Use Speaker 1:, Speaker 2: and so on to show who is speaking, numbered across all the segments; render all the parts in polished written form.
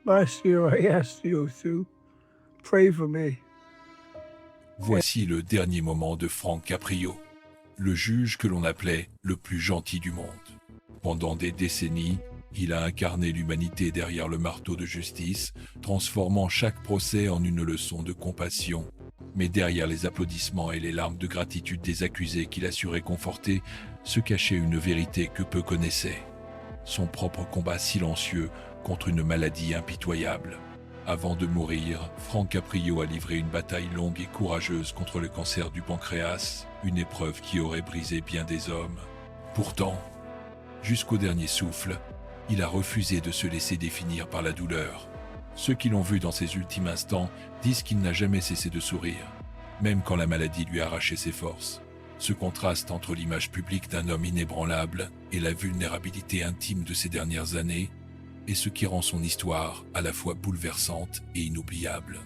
Speaker 1: Last year, I asked you to pray for me.
Speaker 2: Voici le dernier moment de Frank Caprio, le juge que l'on appelait le plus gentil du monde. Pendant des décennies, il a incarné l'humanité derrière le marteau de justice, transformant chaque procès en une leçon de compassion. Mais derrière les applaudissements et les larmes de gratitude des accusés qu'il a su réconforter, se cachait une vérité que peu connaissaient. Son propre combat silencieux contre une maladie impitoyable. Avant de mourir, Frank Caprio a livré une bataille longue et courageuse contre le cancer du pancréas, une épreuve qui aurait brisé bien des hommes. Pourtant, jusqu'au dernier souffle, il a refusé de se laisser définir par la douleur. Ceux qui l'ont vu dans ses ultimes instants disent qu'il n'a jamais cessé de sourire, même quand la maladie lui a arraché ses forces. Ce contraste entre l'image publique d'un homme inébranlable et la vulnérabilité intime de ces dernières années est ce qui rend son histoire à la fois bouleversante et inoubliable.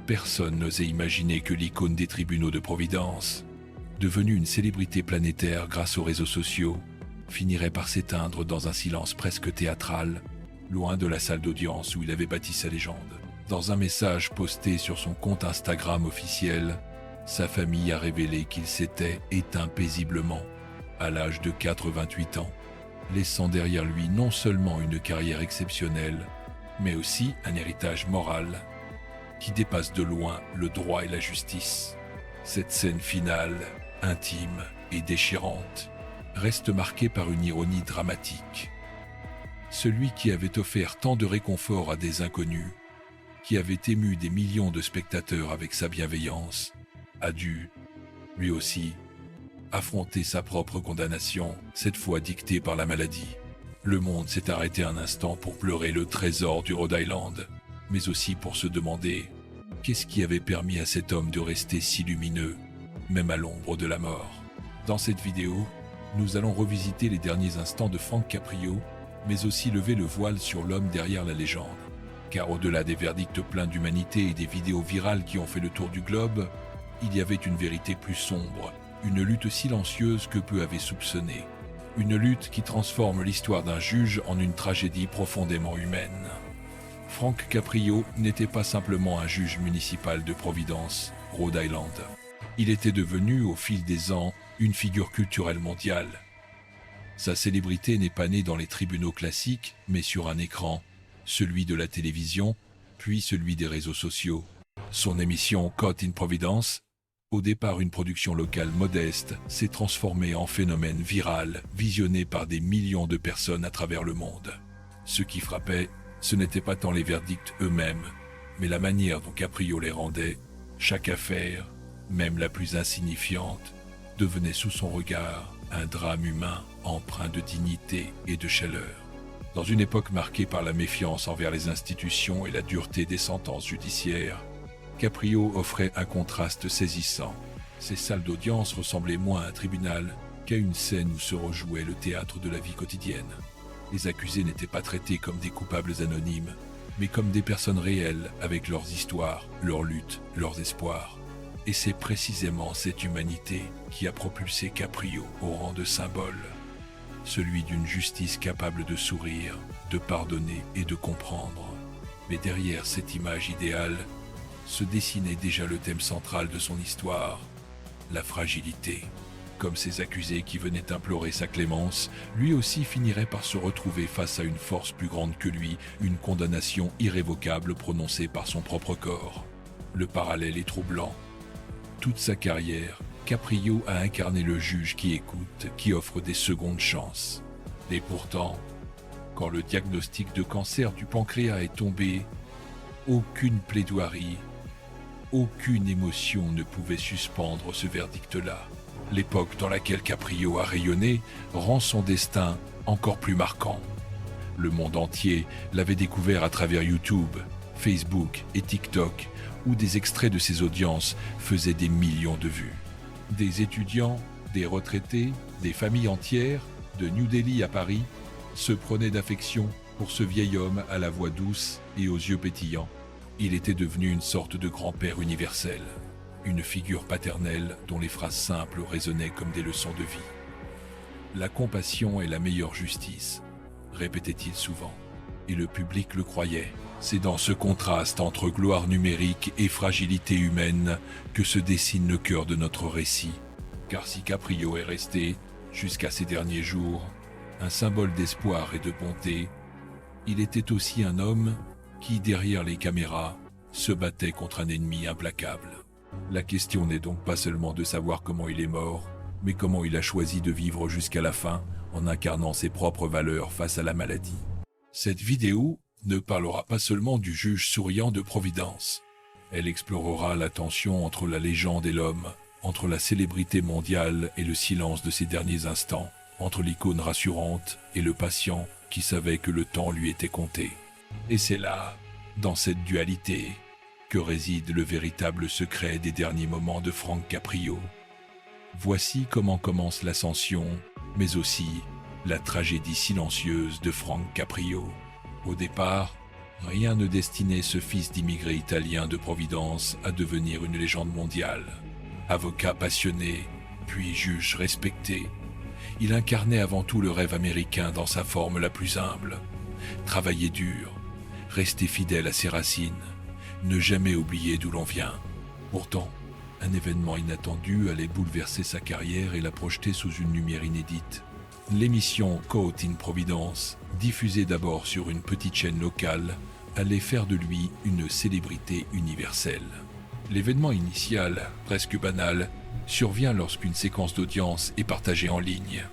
Speaker 2: Personne n'osait imaginer que l'icône des tribunaux de Providence, devenue une célébrité planétaire grâce aux réseaux sociaux, finirait par s'éteindre dans un silence presque théâtral, loin de la salle d'audience où il avait bâti sa légende. Dans un message posté sur son compte Instagram officiel, sa famille a révélé qu'il s'était éteint paisiblement, à l'âge de 88 ans, laissant derrière lui non seulement une carrière exceptionnelle, mais aussi un héritage moral qui dépasse de loin le droit et la justice. Cette scène finale, intime et déchirante, reste marquée par une ironie dramatique. Celui qui avait offert tant de réconfort à des inconnus, qui avait ému des millions de spectateurs avec sa bienveillance, a dû, lui aussi, affronter sa propre condamnation, cette fois dictée par la maladie. Le monde s'est arrêté un instant pour pleurer le trésor du Rhode Island, mais aussi pour se demander qu'est-ce qui avait permis à cet homme de rester si lumineux, même à l'ombre de la mort. Dans cette vidéo, nous allons revisiter les derniers instants de Frank Caprio, mais aussi lever le voile sur l'homme derrière la légende. Car au-delà des verdicts pleins d'humanité et des vidéos virales qui ont fait le tour du globe, il y avait une vérité plus sombre, une lutte silencieuse que peu avaient soupçonnée. Une lutte qui transforme l'histoire d'un juge en une tragédie profondément humaine. Frank Caprio n'était pas simplement un juge municipal de Providence, Rhode Island. Il était devenu, au fil des ans, une figure culturelle mondiale. Sa célébrité n'est pas née dans les tribunaux classiques, mais sur un écran, celui de la télévision, puis celui des réseaux sociaux. Son émission Caught in Providence, au départ une production locale modeste, s'est transformée en phénomène viral, visionné par des millions de personnes à travers le monde. Ce qui frappait, ce n'était pas tant les verdicts eux-mêmes, mais la manière dont Caprio les rendait. Chaque affaire, même la plus insignifiante, devenait sous son regard un drame humain empreint de dignité et de chaleur. Dans une époque marquée par la méfiance envers les institutions et la dureté des sentences judiciaires, Caprio offrait un contraste saisissant. Ses salles d'audience ressemblaient moins à un tribunal qu'à une scène où se rejouait le théâtre de la vie quotidienne. Les accusés n'étaient pas traités comme des coupables anonymes, mais comme des personnes réelles avec leurs histoires, leurs luttes, leurs espoirs. Et c'est précisément cette humanité qui a propulsé Caprio au rang de symbole, celui d'une justice capable de sourire, de pardonner et de comprendre. Mais derrière cette image idéale, se dessinait déjà le thème central de son histoire, la fragilité. Comme ces accusés qui venaient implorer sa clémence, lui aussi finirait par se retrouver face à une force plus grande que lui, une condamnation irrévocable prononcée par son propre corps. Le parallèle est troublant. Toute sa carrière, Caprio a incarné le juge qui écoute, qui offre des secondes chances. Et pourtant, quand le diagnostic de cancer du pancréas est tombé, aucune plaidoirie, aucune émotion ne pouvait suspendre ce verdict-là. L'époque dans laquelle Caprio a rayonné rend son destin encore plus marquant. Le monde entier l'avait découvert à travers YouTube, Facebook et TikTok, où des extraits de ses audiences faisaient des millions de vues. Des étudiants, des retraités, des familles entières, de New Delhi à Paris, se prenaient d'affection pour ce vieil homme à la voix douce et aux yeux pétillants. Il était devenu une sorte de grand-père universel, une figure paternelle dont les phrases simples résonnaient comme des leçons de vie. La compassion est la meilleure justice, répétait-il souvent, et le public le croyait. C'est dans ce contraste entre gloire numérique et fragilité humaine que se dessine le cœur de notre récit. Car si Caprio est resté, jusqu'à ses derniers jours, un symbole d'espoir et de bonté, il était aussi un homme qui, derrière les caméras, se battait contre un ennemi implacable. La question n'est donc pas seulement de savoir comment il est mort, mais comment il a choisi de vivre jusqu'à la fin en incarnant ses propres valeurs face à la maladie. Cette vidéo ne parlera pas seulement du juge souriant de Providence. Elle explorera la tension entre la légende et l'homme, entre la célébrité mondiale et le silence de ses derniers instants, entre l'icône rassurante et le patient qui savait que le temps lui était compté. Et c'est là, dans cette dualité, que réside le véritable secret des derniers moments de Frank Caprio. Voici comment commence l'ascension, mais aussi la tragédie silencieuse de Frank Caprio. Au départ, rien ne destinait ce fils d'immigré italien de Providence à devenir une légende mondiale. Avocat passionné, puis juge respecté, il incarnait avant tout le rêve américain dans sa forme la plus humble. Travailler dur, rester fidèle à ses racines, ne jamais oublier d'où l'on vient. Pourtant, un événement inattendu allait bouleverser sa carrière et la projeter sous une lumière inédite. L'émission Caught in Providence, diffusée d'abord sur une petite chaîne locale, allait faire de lui une célébrité universelle. L'événement initial, presque banal, survient lorsqu'une séquence d'audience est partagée en ligne.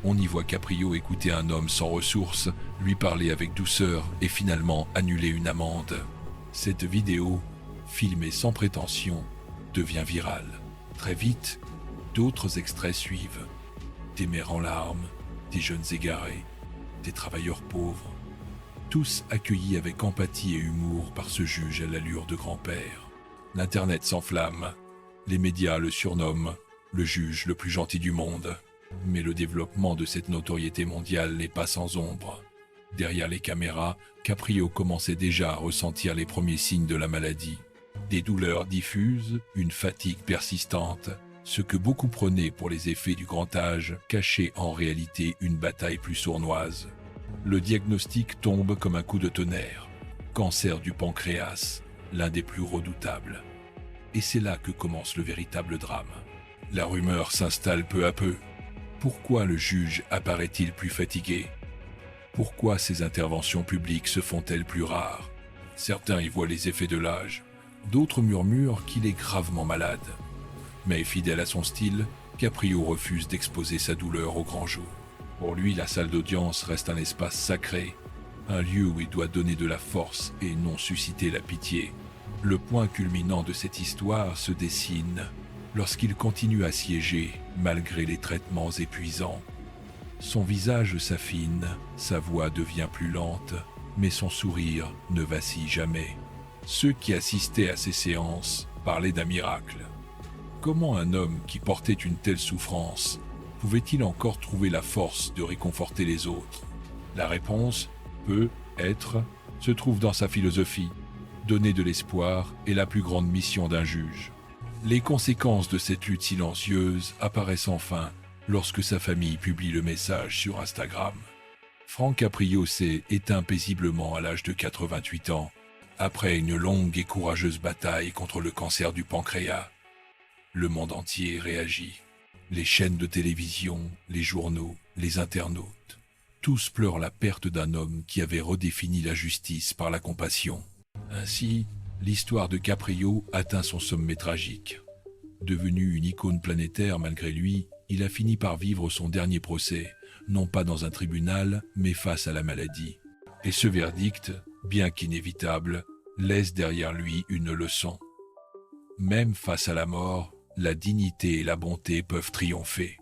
Speaker 2: On y voit Caprio écouter un homme sans ressources, lui parler avec douceur et finalement annuler une amende. Cette vidéo, filmée sans prétention, devient virale. Très vite, d'autres extraits suivent. Des mères en larmes, des jeunes égarés, des travailleurs pauvres, tous accueillis avec empathie et humour par ce juge à l'allure de grand-père. L'Internet s'enflamme, les médias le surnomment le juge le plus gentil du monde. Mais le développement de cette notoriété mondiale n'est pas sans ombre. Derrière les caméras, Caprio commençait déjà à ressentir les premiers signes de la maladie. Des douleurs diffuses, une fatigue persistante, ce que beaucoup prenaient pour les effets du grand âge cachait en réalité une bataille plus sournoise. Le diagnostic tombe comme un coup de tonnerre. Cancer du pancréas, l'un des plus redoutables. Et c'est là que commence le véritable drame. La rumeur s'installe peu à peu. Pourquoi le juge apparaît-il plus fatigué? Pourquoi ses interventions publiques se font-elles plus rares? Certains y voient les effets de l'âge, d'autres murmurent qu'il est gravement malade. Mais fidèle à son style, Caprio refuse d'exposer sa douleur au grand jour. Pour lui, la salle d'audience reste un espace sacré, un lieu où il doit donner de la force et non susciter la pitié. Le point culminant de cette histoire se dessine lorsqu'il continue à siéger malgré les traitements épuisants. Son visage s'affine, sa voix devient plus lente, mais son sourire ne vacille jamais. Ceux qui assistaient à ces séances parlaient d'un miracle. Comment un homme qui portait une telle souffrance pouvait-il encore trouver la force de réconforter les autres? La réponse, peut-être, se trouve dans sa philosophie. Donner de l'espoir est la plus grande mission d'un juge. Les conséquences de cette lutte silencieuse apparaissent enfin lorsque sa famille publie le message sur Instagram. Frank Caprio s'est éteint paisiblement à l'âge de 88 ans, après une longue et courageuse bataille contre le cancer du pancréas. Le monde entier réagit. Les chaînes de télévision, les journaux, les internautes, tous pleurent la perte d'un homme qui avait redéfini la justice par la compassion. Ainsi, l'histoire de Caprio atteint son sommet tragique. Devenu une icône planétaire malgré lui, il a fini par vivre son dernier procès, non pas dans un tribunal, mais face à la maladie. Et ce verdict, bien qu'inévitable, laisse derrière lui une leçon. Même face à la mort, la dignité et la bonté peuvent triompher.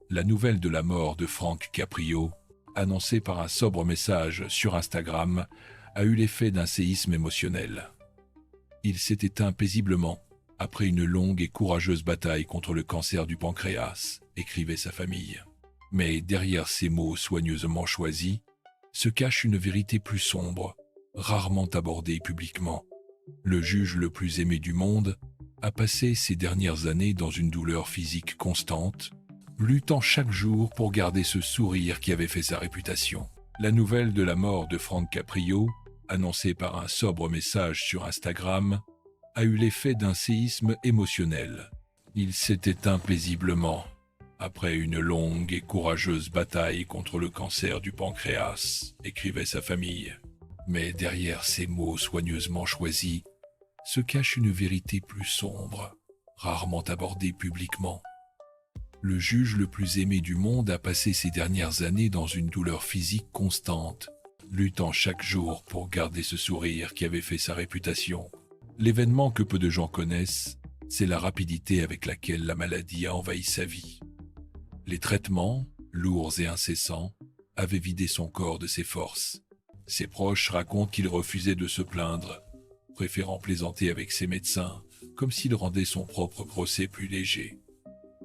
Speaker 2: La nouvelle de la mort de Frank Caprio, annoncée par un sobre message sur Instagram, a eu l'effet d'un séisme émotionnel. Il s'est éteint paisiblement après une longue et courageuse bataille contre le cancer du pancréas, écrivait sa famille. Mais derrière ces mots soigneusement choisis, se cache une vérité plus sombre, rarement abordée publiquement. Le juge le plus aimé du monde a passé ces dernières années dans une douleur physique constante, luttant chaque jour pour garder ce sourire qui avait fait sa réputation. La nouvelle de la mort de Frank Caprio annoncé par un sobre message sur Instagram, a eu l'effet d'un séisme émotionnel. Il s'est éteint paisiblement, après une longue et courageuse bataille contre le cancer du pancréas, écrivait sa famille. Mais derrière ces mots soigneusement choisis, se cache une vérité plus sombre, rarement abordée publiquement. Le juge le plus aimé du monde a passé ces dernières années dans une douleur physique constante, luttant chaque jour pour garder ce sourire qui avait fait sa réputation. L'événement que peu de gens connaissent, c'est la rapidité avec laquelle la maladie a envahi sa vie. Les traitements, lourds et incessants, avaient vidé son corps de ses forces. Ses proches racontent qu'il refusait de se plaindre, préférant plaisanter avec ses médecins, comme s'il rendait son propre procès plus léger.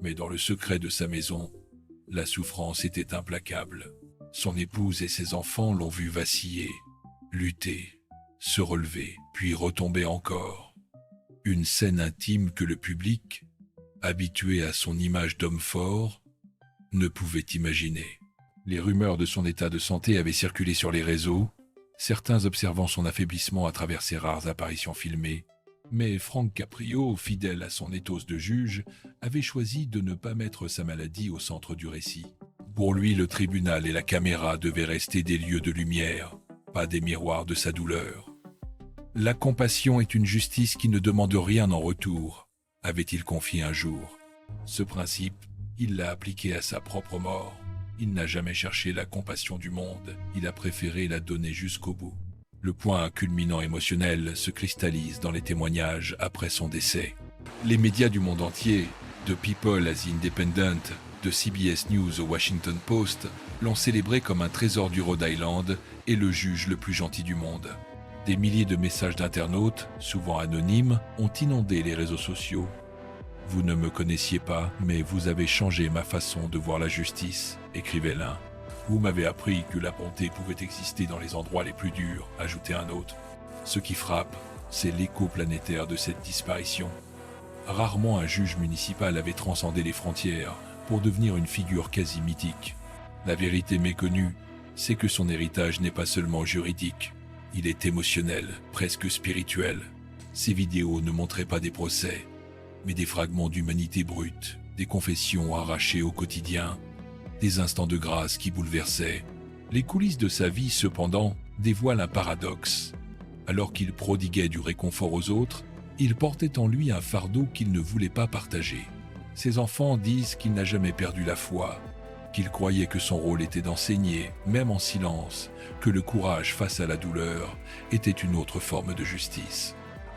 Speaker 2: Mais dans le secret de sa maison, la souffrance était implacable. Son épouse et ses enfants l'ont vu vaciller, lutter, se relever, puis retomber encore. Une scène intime que le public, habitué à son image d'homme fort, ne pouvait imaginer. Les rumeurs de son état de santé avaient circulé sur les réseaux, certains observant son affaiblissement à travers ses rares apparitions filmées. Mais Frank Caprio, fidèle à son ethos de juge, avait choisi de ne pas mettre sa maladie au centre du récit. Pour lui, le tribunal et la caméra devaient rester des lieux de lumière, pas des miroirs de sa douleur. La compassion est une justice qui ne demande rien en retour, avait-il confié un jour. Ce principe, il l'a appliqué à sa propre mort. Il n'a jamais cherché la compassion du monde, il a préféré la donner jusqu'au bout. Le point culminant émotionnel se cristallise dans les témoignages après son décès. Les médias du monde entier, de People à The Independent, de CBS News au Washington Post, l'ont célébré comme un trésor du Rhode Island et le juge le plus gentil du monde. Des milliers de messages d'internautes, souvent anonymes, ont inondé les réseaux sociaux. Vous ne me connaissiez pas, mais vous avez changé ma façon de voir la justice, écrivait l'un. Vous m'avez appris que la bonté pouvait exister dans les endroits les plus durs, ajoutait un autre. Ce qui frappe, c'est l'écho planétaire de cette disparition. Rarement un juge municipal avait transcendé les frontières pour devenir une figure quasi mythique. La vérité méconnue, c'est que son héritage n'est pas seulement juridique, il est émotionnel, presque spirituel. Ses vidéos ne montraient pas des procès, mais des fragments d'humanité brute, des confessions arrachées au quotidien, des instants de grâce qui bouleversaient. Les coulisses de sa vie, cependant, dévoilent un paradoxe. Alors qu'il prodiguait du réconfort aux autres, il portait en lui un fardeau qu'il ne voulait pas partager. Ses enfants disent qu'il n'a jamais perdu la foi, qu'il croyait que son rôle était d'enseigner, même en silence, que le courage face à la douleur était une autre forme de justice.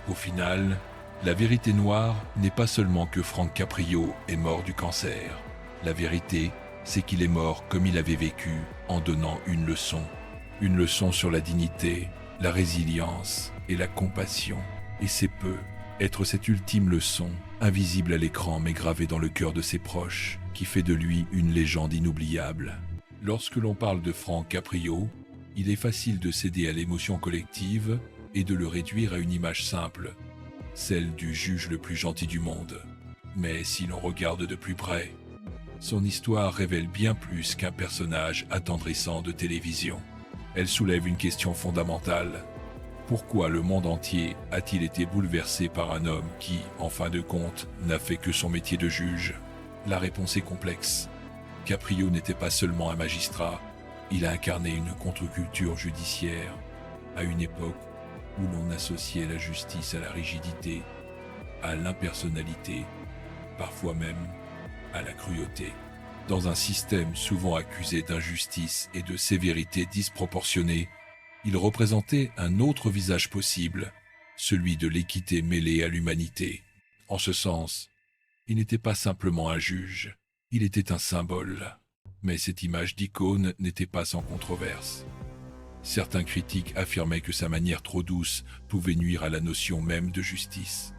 Speaker 2: Au final, la vérité noire n'est pas seulement que Frank Caprio est mort du cancer. La vérité, c'est qu'il est mort comme il avait vécu, en donnant une leçon sur la dignité, la résilience et la compassion. Et c'est peu, être cette ultime leçon, invisible à l'écran mais gravée dans le cœur de ses proches, qui fait de lui une légende inoubliable. Lorsque l'on parle de Frank Caprio, il est facile de céder à l'émotion collective et de le réduire à une image simple, celle du juge le plus gentil du monde. Mais si l'on regarde de plus près, son histoire révèle bien plus qu'un personnage attendrissant de télévision. Elle soulève une question fondamentale. Pourquoi le monde entier a-t-il été bouleversé par un homme qui, en fin de compte, n'a fait que son métier de juge? La réponse est complexe. Caprio n'était pas seulement un magistrat, il a incarné une contre-culture judiciaire à une époque où l'on associait la justice à la rigidité, à l'impersonnalité, parfois même à la cruauté. Dans un système souvent accusé d'injustice et de sévérité disproportionnée, il représentait un autre visage possible, celui de l'équité mêlée à l'humanité. En ce sens, il n'était pas simplement un juge, il était un symbole. Mais cette image d'icône n'était pas sans controverse. Certains critiques affirmaient que sa manière trop douce pouvait nuire à la notion même de justice.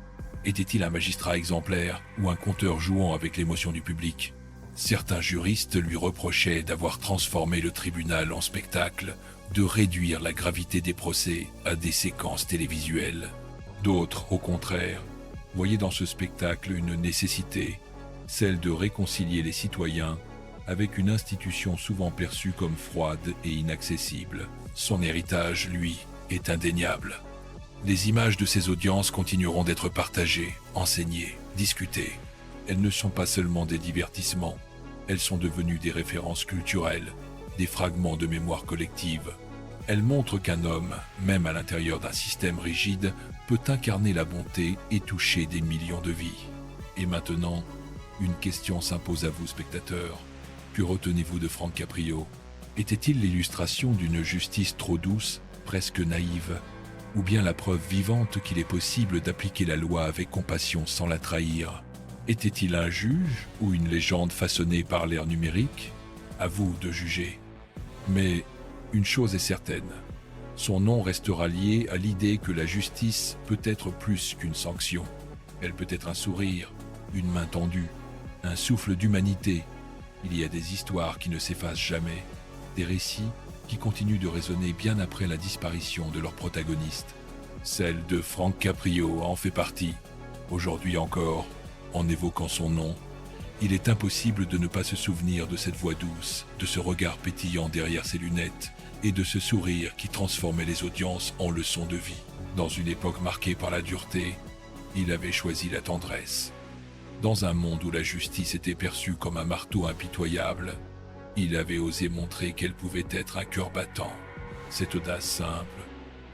Speaker 2: Était-il un magistrat exemplaire ou un conteur jouant avec l'émotion du public? Certains juristes lui reprochaient d'avoir transformé le tribunal en spectacle, de réduire la gravité des procès à des séquences télévisuelles. D'autres, au contraire, voyaient dans ce spectacle une nécessité, celle de réconcilier les citoyens avec une institution souvent perçue comme froide et inaccessible. Son héritage, lui, est indéniable. Les images de ces audiences continueront d'être partagées, enseignées, discutées. Elles ne sont pas seulement des divertissements, elles sont devenues des références culturelles, des fragments de mémoire collective. Elles montrent qu'un homme, même à l'intérieur d'un système rigide, peut incarner la bonté et toucher des millions de vies. Et maintenant, une question s'impose à vous, spectateurs. Que retenez-vous de Frank Caprio? Était-il l'illustration d'une justice trop douce, presque naïve, ou bien la preuve vivante qu'il est possible d'appliquer la loi avec compassion sans la trahir? Était-il un juge ou une légende façonnée par l'ère numérique? À vous de juger. Mais une chose est certaine, son nom restera lié à l'idée que la justice peut être plus qu'une sanction. Elle peut être un sourire, une main tendue, un souffle d'humanité. Il y a des histoires qui ne s'effacent jamais, des récits qui continuent de résonner bien après la disparition de leur protagoniste. Celle de Frank Caprio en fait partie. Aujourd'hui encore, en évoquant son nom, il est impossible de ne pas se souvenir de cette voix douce, de ce regard pétillant derrière ses lunettes et de ce sourire qui transformait les audiences en leçons de vie. Dans une époque marquée par la dureté, il avait choisi la tendresse. Dans un monde où la justice était perçue comme un marteau impitoyable, il avait osé montrer qu'elle pouvait être un cœur battant. Cette audace simple,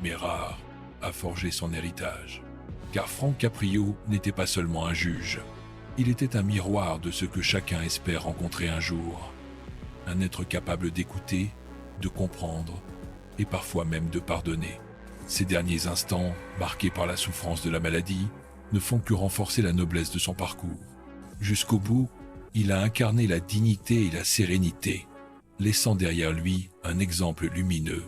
Speaker 2: mais rare, a forgé son héritage. Car Frank Caprio n'était pas seulement un juge, il était un miroir de ce que chacun espère rencontrer un jour. Un être capable d'écouter, de comprendre et parfois même de pardonner. Ces derniers instants, marqués par la souffrance de la maladie, ne font que renforcer la noblesse de son parcours. Jusqu'au bout, il a incarné la dignité et la sérénité, laissant derrière lui un exemple lumineux.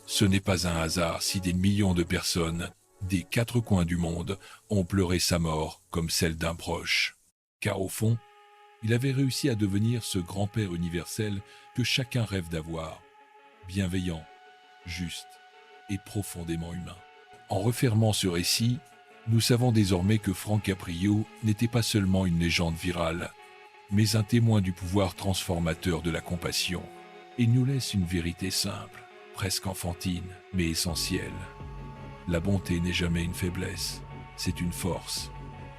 Speaker 2: Ce n'est pas un hasard si des millions de personnes, des 4 coins du monde, ont pleuré sa mort comme celle d'un proche. Car au fond, il avait réussi à devenir ce grand-père universel que chacun rêve d'avoir, bienveillant, juste et profondément humain. En refermant ce récit, nous savons désormais que Frank Caprio n'était pas seulement une légende virale, mais un témoin du pouvoir transformateur de la compassion. Il nous laisse une vérité simple, presque enfantine, mais essentielle. La bonté n'est jamais une faiblesse, c'est une force.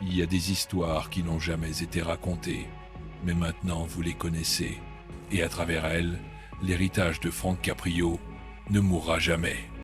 Speaker 2: Il y a des histoires qui n'ont jamais été racontées, mais maintenant vous les connaissez. Et à travers elles, l'héritage de Frank Caprio ne mourra jamais.